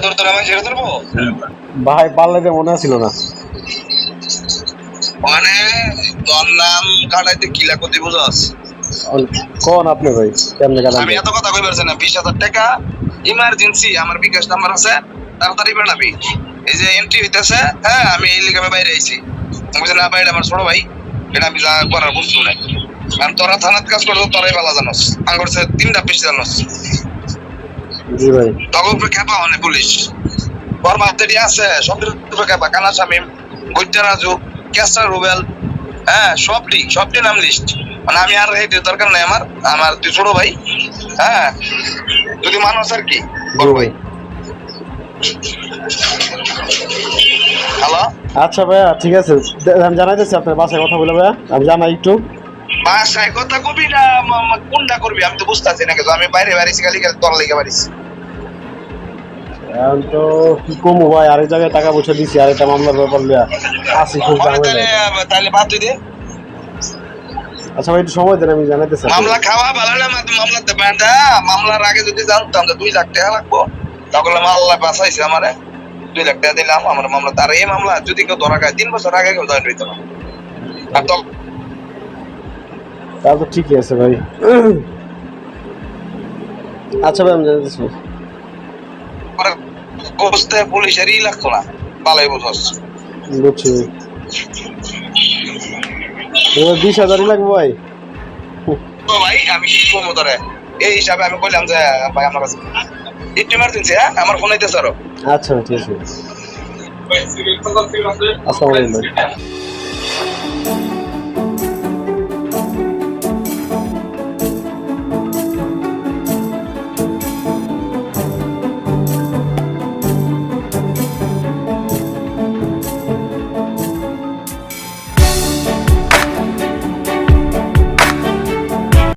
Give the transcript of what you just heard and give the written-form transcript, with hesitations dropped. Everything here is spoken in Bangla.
ধরতো না আমি ছেড়ে ধরবো ভাই পারলে যে মনে ছিল না মানে তোর নাম কাটাইতে কিলা করতে বুঝাস কোন আপনি ভাই কেমনে কাটান আমি এত কথা কই পারছি না 20,000 টাকা ইমার্জেন্সি আমার বিকাশ নাম্বার আছে তাড়াতাড়ি বানাবি এই যে এন্ট্রি হইতেছে হ্যাঁ আমি এই লিগে বাইরে আইছি বুঝছেন না বাইরে আমার ছোট ভাই এটা আমি যা করার বুঝছো না কারণ তোরা থানাত কাজ করছো তোরাই ভালো জানোস আমি করছে 3টা বেশি জানোস জি ভাই তখন খেপা মানে পুলিশ ওর মাত্রাটি আছে সব খেপা কানা শামিম গৈত্যা রাজু ক্যাস্টার রুবেল হ্যাঁ সবটি নাম লিস্ট মানে আমি আর এই দরকার নাই আমার তুই ছোট ভাই হ্যাঁ যদি মানুষ আর কি বল ভাই হ্যালো আচ্ছা ভাইয়া ঠিক আছে আমি জানাইতেছি আপনার বাসায় কথা বলে ভাইয়া আমি জানাই একটু বাসায় কথা কবি না কোনটা করবি আমি তো বুঝতেছি না কিন্তু আমি বাইরে বাড়িছি খালি তোর লেগে বাড়িছি এখন তো কি কমু ভাই আরেক জায়গায় টাকা পয়সা দিছি আর একটা মামলার ব্যাপার লিয়া আসি খুব তাহলে বাদ তুই দে আচ্ছা ভাই একটু সময় দেন আমি জানাইতেছি মামলা খাওয়া ভালো না মামলা দেবে মামলার আগে যদি জানতাম যে 2 লাখ টাকা লাগবো তাহলে আল্লাহ বাঁচাইছে আমারে 2 লাখ টাকা দিলাম আমার মামলা তার এই মামলা যদি কেউ ধরা খায় 3 বছর আগে কেউ জয়েন হইতো না আর তো তা তো ঠিকই আছে ভাই আচ্ছা ভাই আমি জানাইতেছি বুঝতে পুলিশেরই লাগতো না ভালোই বুঝস বুঝছি 20,000 লাগবে ভাই তো ভাই আমি কি করবো তোরে এই হিসাবে আমি বললাম যে ভাই আমার কাছে একটু ইমার্জেন্সি হ্যাঁ আমার ফোন আইতেছে আরো আচ্ছা ঠিক আছে আসসালামু আলাইকুম